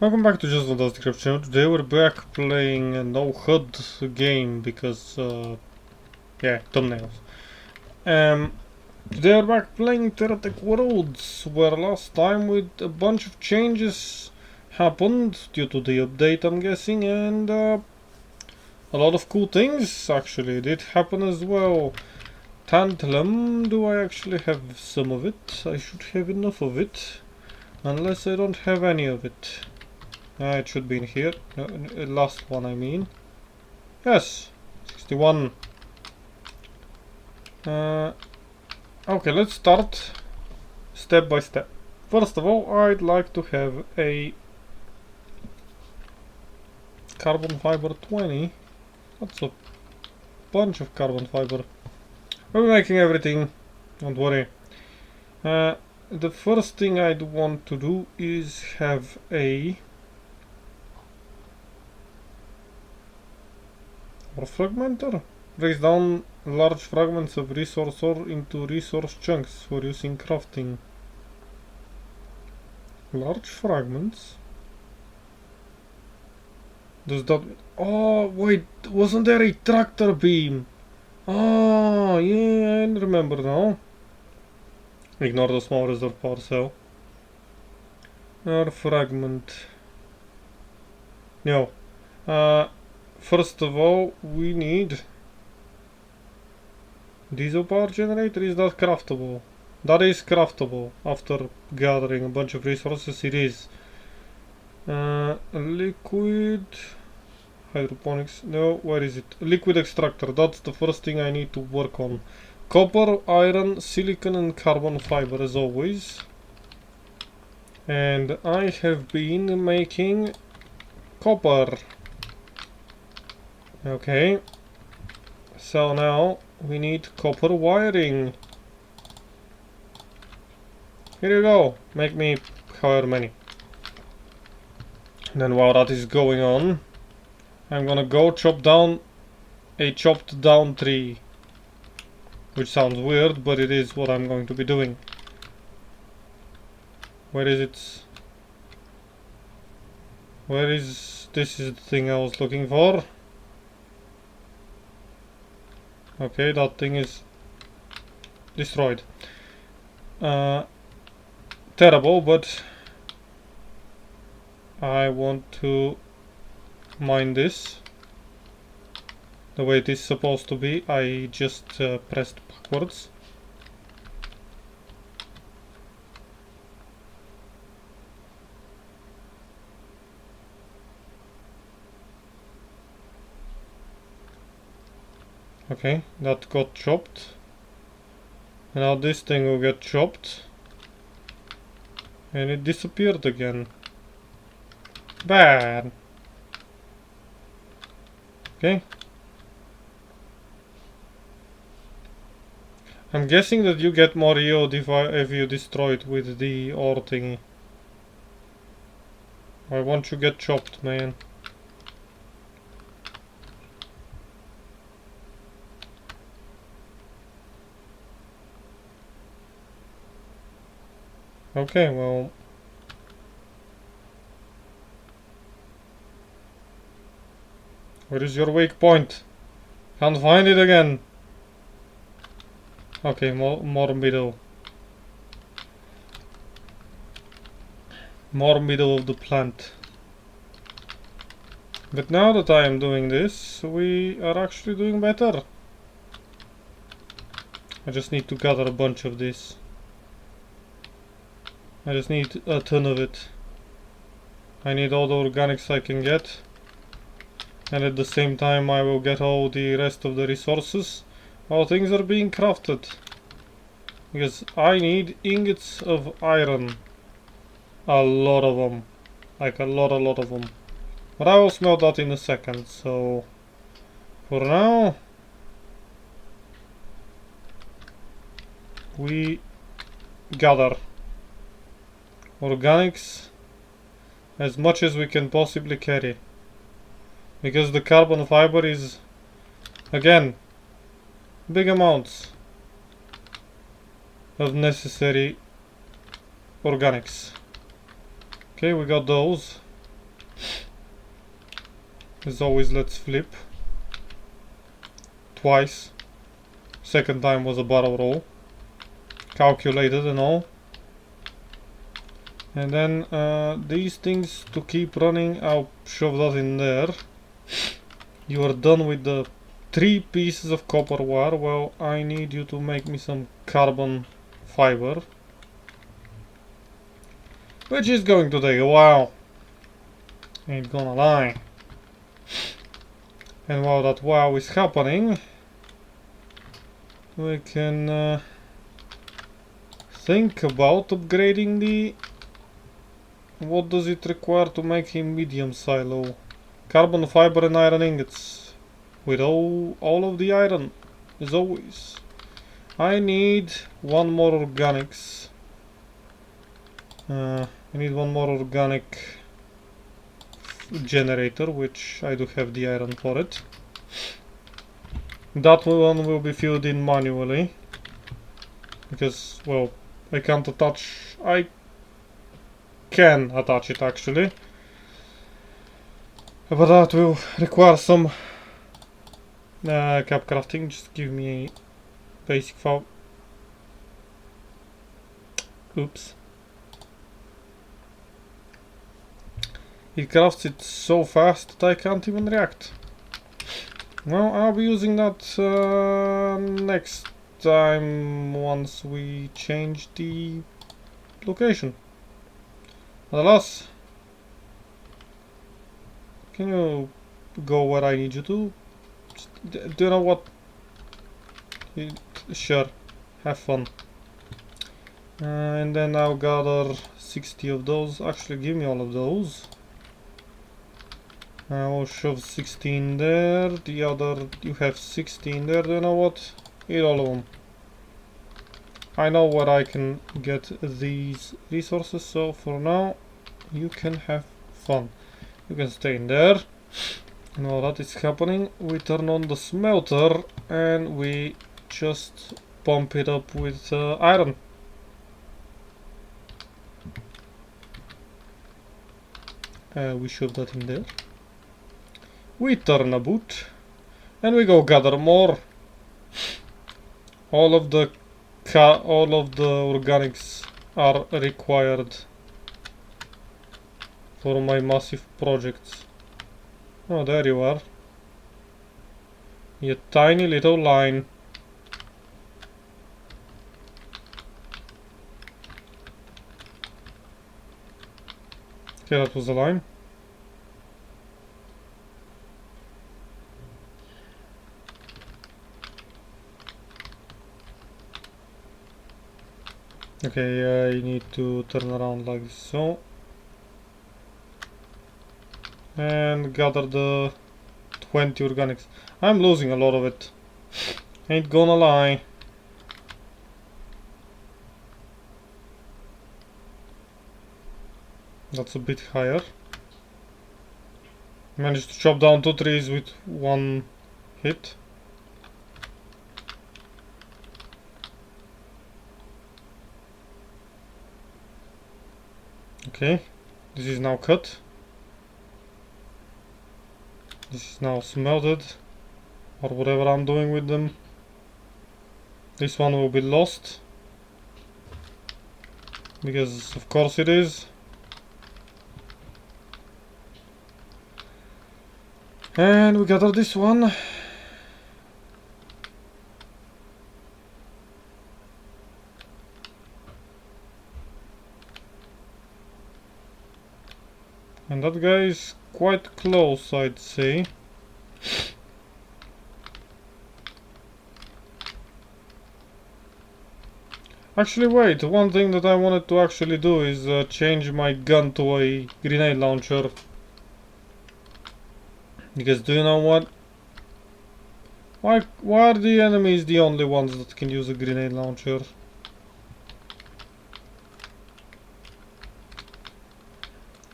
Welcome back to Just Fantastic Channel. Today we're back playing a no HUD game because, yeah, thumbnails. Today we're back playing TerraTech Worlds, where last time with a bunch of changes happened due to the update, I'm guessing, and a lot of cool things actually did happen as well. Tantalum, do I actually have some of it? I should have enough of it, unless I don't have any of it. It should be in here. No, last one, I mean. Yes, 61. Okay, let's start step by step. First of all, I'd like to have a carbon fiber 20. That's a bunch of carbon fiber. We're making everything, don't worry. The first thing I'd want to do is have a fragmenter. Breaks down large fragments of resource ore into resource chunks for use in crafting. Large fragments? Does that... Oh, wait, wasn't there a tractor beam? Oh, yeah, I remember now. Ignore the small reserve power cell. Or fragment. No. First of all, we need diesel power generator. Is that craftable? That is craftable. After gathering a bunch of resources, it is. Liquid hydroponics. No, where is it? Liquid extractor. That's the first thing I need to work on. Copper, iron, silicon, and carbon fiber as always. And I have been making copper. Okay, so now we need copper wiring. Here you go, make me however many. And then while that is going on, I'm gonna go chop down a chopped down tree. Which sounds weird, but it is what I'm going to be doing. Where is it? Where is... This is the thing I was looking for. Okay, that thing is destroyed. Terrible, but I want to mine this the way it is supposed to be. I just pressed backwards. Okay, that got chopped. And now this thing will get chopped. And it disappeared again. Bad. Okay. I'm guessing that you get more yield if you destroy it with the ore thingy. Why won't you get chopped, man? Okay, well... Where is your weak point? Can't find it again. Okay, more middle. More middle of the plant. But now that I am doing this, we are actually doing better. I just need to gather a bunch of this. I just need a ton of it. I need all the organics I can get. And at the same time I will get all the rest of the resources while things are being crafted. Because I need ingots of iron. A lot of them. Like a lot of them. But I will smell that in a second, so... For now... we gather organics as much as we can possibly carry. Because the carbon fiber is, again, big amounts of necessary organics. Okay, we got those. As always, let's flip. Twice. Second time was a barrel roll. Calculated and all. And then these things to keep running, I'll shove that in there. You are done with the 3 pieces of copper wire. Well, I need you to make me some carbon fiber, which is going to take a while, ain't gonna lie. And while that wow is happening, we can think about upgrading the... What does it require to make a medium silo? Carbon fiber and iron ingots. With all of the iron, as always. I need one more organics. I need one more organic generator, which I do have the iron for it. That one will be filled in manually. Because, well, I can't attach... I can attach it actually. But that will require some cap crafting. Just give me a basic file. Oops. It crafts it so fast that I can't even react. Well, I'll be using that next time once we change the location. Alas, can you go where I need you to? Do you know what? Sure, have fun. And then I'll gather 60 of those. Actually, give me all of those. I'll shove 16 there. The other, you have 16 there. Do you know what? Eat all of them. I know where I can get these resources, so for now you can have fun. You can stay in there. And while that is happening, we turn on the smelter and we just pump it up with iron. We shove that in there. We turn a boot and we go gather more. All of the organics are required for my massive projects. Oh, there you are. You tiny little line. Okay, that was a line. Okay, I need to turn around like so. And gather the 20 organics. I'm losing a lot of it. Ain't gonna lie. That's a bit higher. Managed to chop down 2 trees with 1 hit. Okay, this is now cut. This is now smelted, or whatever I'm doing with them. This one will be lost, because of course it is. And we gather this one. And that guy is quite close, I'd say. Actually, wait, one thing that I wanted to actually do is change my gun to a grenade launcher. Because do you know what? Why are the enemies the only ones that can use a grenade launcher?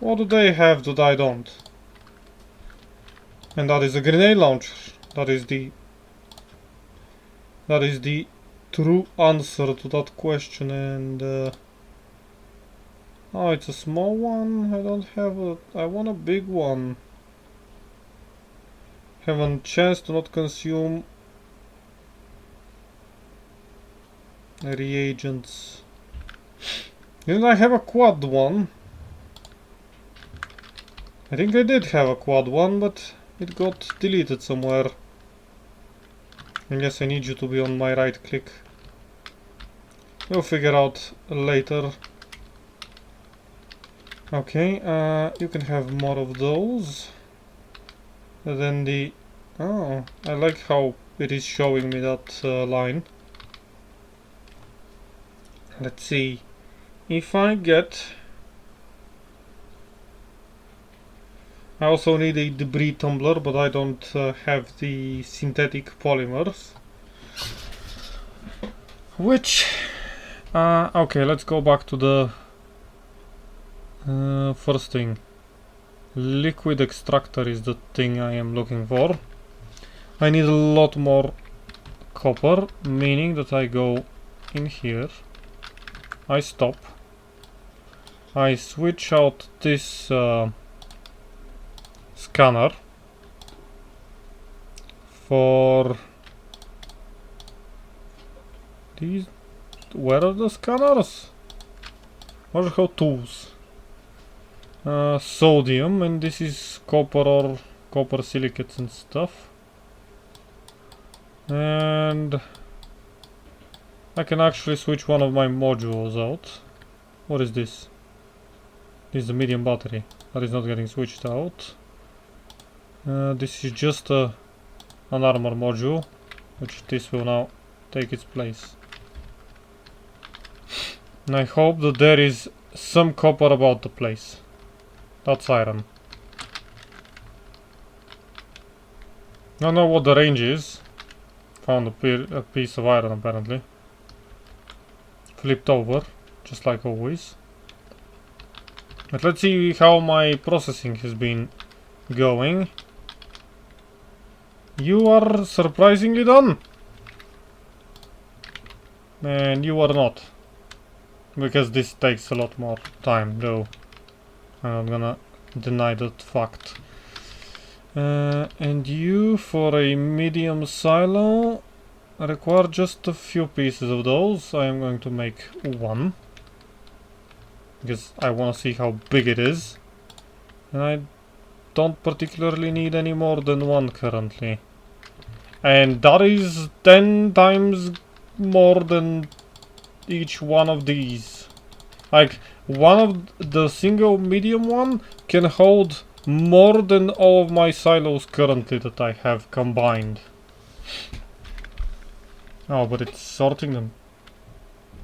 What do they have that I don't? And that is a grenade launcher. That is the true answer to that question. And Oh, it's a small one. I don't have a... I want a big one. Have a chance to not consume reagents. Didn't I have a quad one? I think I did have a quad one, but it got deleted somewhere. I guess I need you to be on my right click. We'll figure out later. Okay, you can have more of those. And then the... Oh, I like how it is showing me that line. Let's see. If I get... I also need a debris tumbler, but I don't have the synthetic polymers. Which... okay, let's go back to the first thing. Liquid extractor is the thing I am looking for. I need a lot more copper, meaning that I go in here, I stop, I switch out this scanner for these. Where are the scanners? What are tools? Sodium, and this is copper or copper silicates and stuff. And I can actually switch one of my modules out. What is this? This is a medium battery that is not getting switched out. This is just an armor module, which this will now take its place. And I hope that there is some copper about the place. That's iron. I don't know what the range is. Found a piece of iron apparently. Flipped over, just like always. But let's see how my processing has been going. You are surprisingly done. And you are not. Because this takes a lot more time though. I'm not gonna deny that fact. And you, for a medium silo, require just a few pieces of those. I am going to make one. Because I want to see how big it is. And I don't particularly need any more than one currently. And that is 10 times more than each one of these. Like, one of the single medium one can hold more than all of my silos currently that I have combined. Oh, but it's sorting them.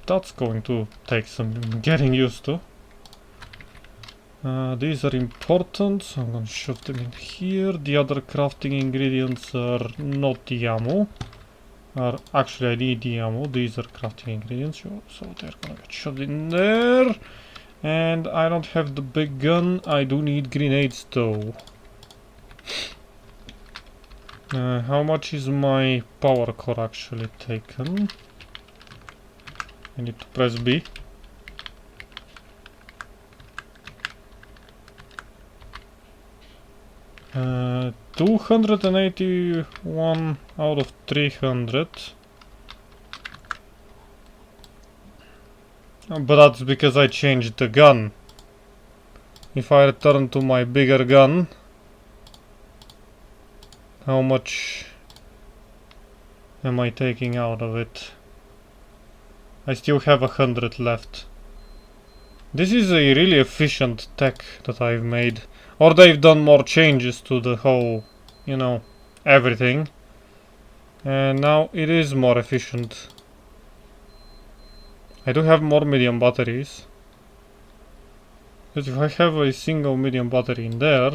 That's going to take some getting used to. These are important, so I'm gonna shove them in here. The other crafting ingredients are not the ammo. Actually, I need the ammo. These are crafting ingredients, so they're gonna get shoved in there. And I don't have the big gun. I do need grenades though. How much is my power core actually taken? I need to press B. Uh, 281 out of 300. But that's because I changed the gun. If I return to my bigger gun, how much am I taking out of it? I still have 100 left. This is a really efficient tech that I've made. Or they've done more changes to the whole, you know, everything. And now it is more efficient. I do have more medium batteries. But if I have a single medium battery in there,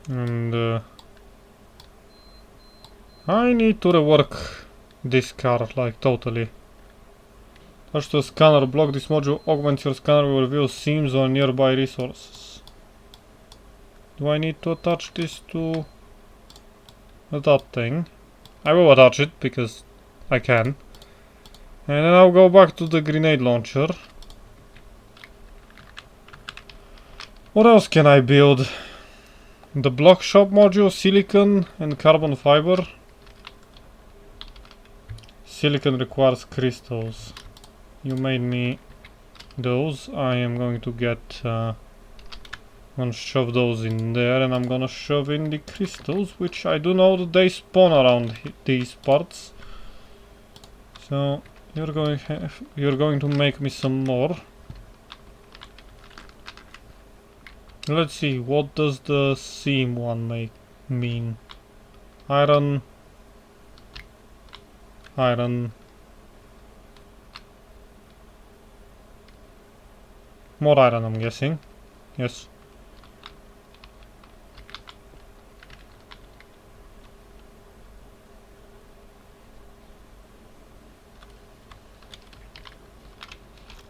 and I need to rework this car, like totally. Touch the scanner block. This module augments your scanner, will reveal seams on nearby resources. Do I need to attach this to that thing? I will attach it because I can. And then I'll go back to the grenade launcher. What else can I build? The block shop module, silicon and carbon fiber. Silicon requires crystals. You made me those. I am going to get gonna shove those in there, and I'm gonna shove in the crystals, which I do know that they spawn around these parts. So you're going to make me some more. Let's see, what does the seam one mean? Iron, iron, more iron, I'm guessing. Yes.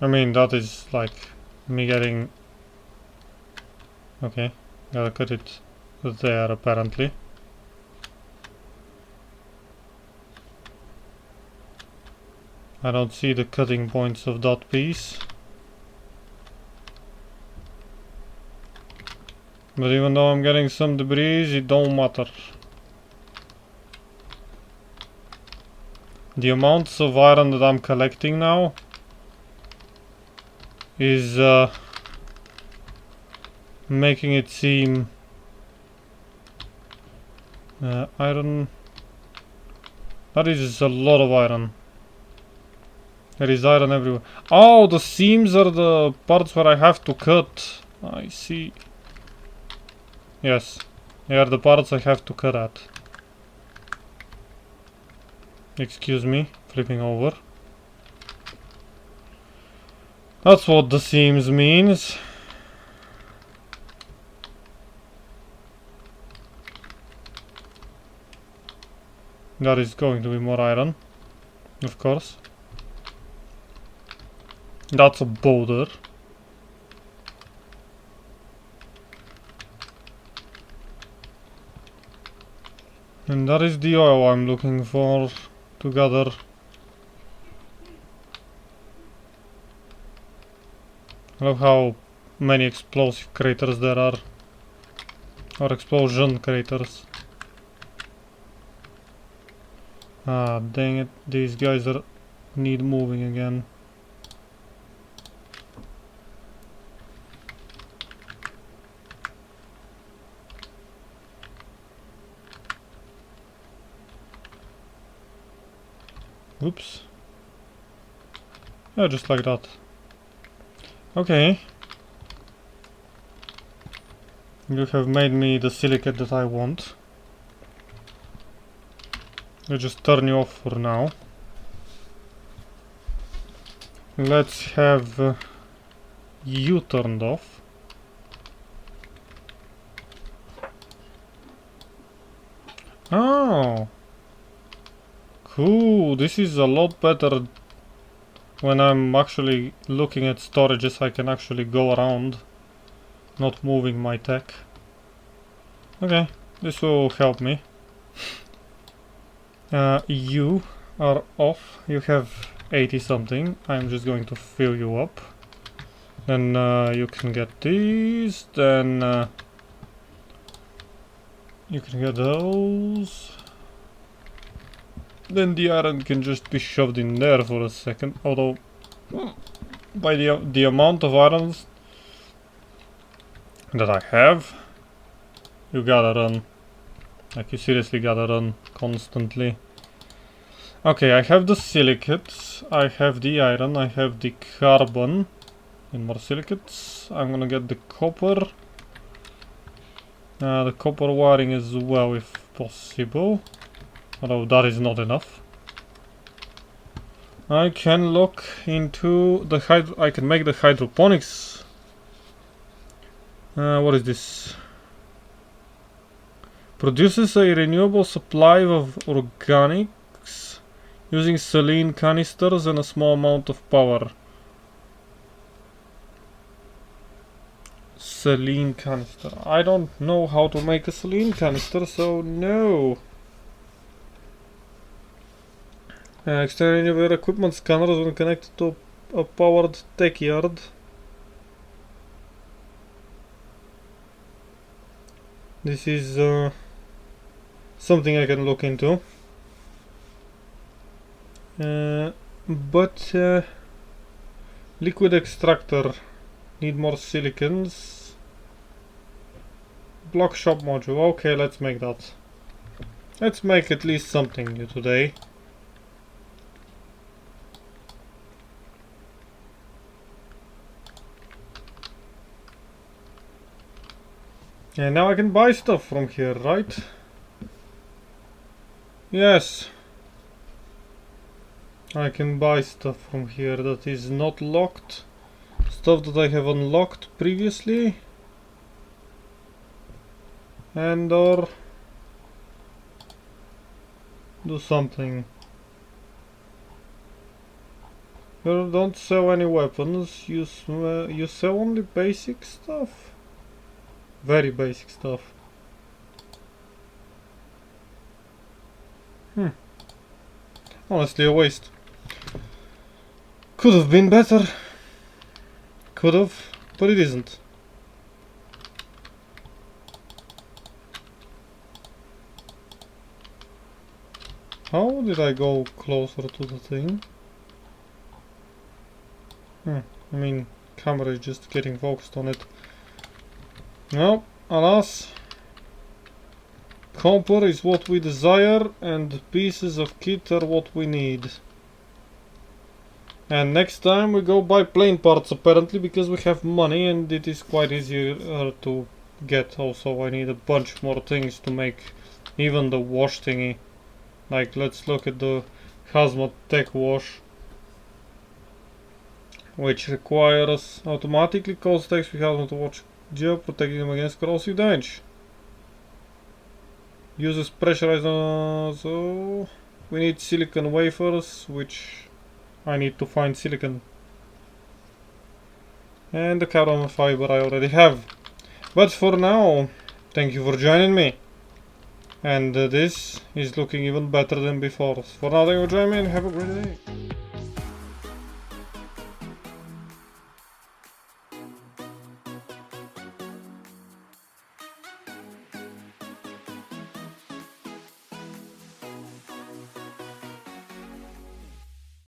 I mean, that is like me getting... Okay, gotta cut it there apparently. I don't see the cutting points of that piece. But even though I'm getting some debris, it don't matter. The amounts of iron that I'm collecting now is making it seem iron. That is a lot of iron. There is iron everywhere. Oh, the seams are the parts where I have to cut. I see. Yes, they are the parts I have to cut at. Excuse me, flipping over. That's what the seams means. That is going to be more iron, of course. That's a boulder. And that is the oil I'm looking for to gather. I love how many explosive craters there are. Or explosion craters. Ah, dang it. These guys need moving again. Oops. Yeah, just like that. Okay. You have made me the silicate that I want. I'll just turn you off for now. Let's have you turned off. Oh! Cool, this is a lot better when I'm actually looking at storages. I can actually go around, not moving my tech. Okay, this will help me. You are off. You have 80 something. I'm just going to fill you up. Then you can get these. Then you can get those. Then the iron can just be shoved in there for a second. Although, by the amount of irons that I have, you gotta run. Like, you seriously gotta run constantly. Okay, I have the silicates, I have the iron, I have the carbon, and more silicates. I'm gonna get the copper. The copper wiring as well, if possible. Although that is not enough. I can look into the I can make the hydroponics. What is this? Produces a renewable supply of organics using saline canisters and a small amount of power. Saline canister. I don't know how to make a saline canister, so no. External anywhere equipment scanners when connected to a powered tech yard. This is something I can look into. But liquid extractor, need more silicons. Block shop module, okay, let's make that. Let's make at least something new today. And now I can buy stuff from here, right? Yes. I can buy stuff from here that is not locked. Stuff that I have unlocked previously. And or do something. You don't sell any weapons. You sell only basic stuff. Very basic stuff. Honestly, a waste. Could have been better. Could have, but it isn't. How did I go closer to the thing? I mean, camera is just getting focused on it. No, alas. Copper is what we desire, and pieces of kit are what we need. And next time we go buy plane parts apparently, because we have money and it is quite easier to get. Also, I need a bunch more things to make even the wash thingy. Like, let's look at the hazmat tech wash, which requires automatically cause text with hazmat wash gel, protecting them against corrosive damage. Uses pressurized, so we need silicon wafers, which I need to find silicon. And the carbon fiber I already have. But for now, thank you for joining me. And this is looking even better than before. For now, thank you for joining me and have a great day.